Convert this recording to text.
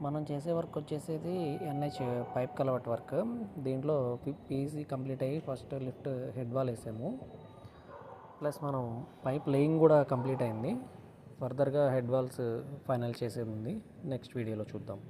మనం చేసే వర్క్ వచ్చేసేది ఎన్హెచ్ పైప్ కలవట్ వర్క్. దీంట్లో పీసీ కంప్లీట్ అయ్యి ఫస్ట్ లిఫ్ట్ హెడ్ వాల్ వేసాము. ప్లస్ మనం పైప్ లేయింగ్ కూడా కంప్లీట్ అయింది. ఫర్దర్గా హెడ్ వాల్స్ ఫైనల్ చేసేది ఉంది. నెక్స్ట్ వీడియోలో చూద్దాం.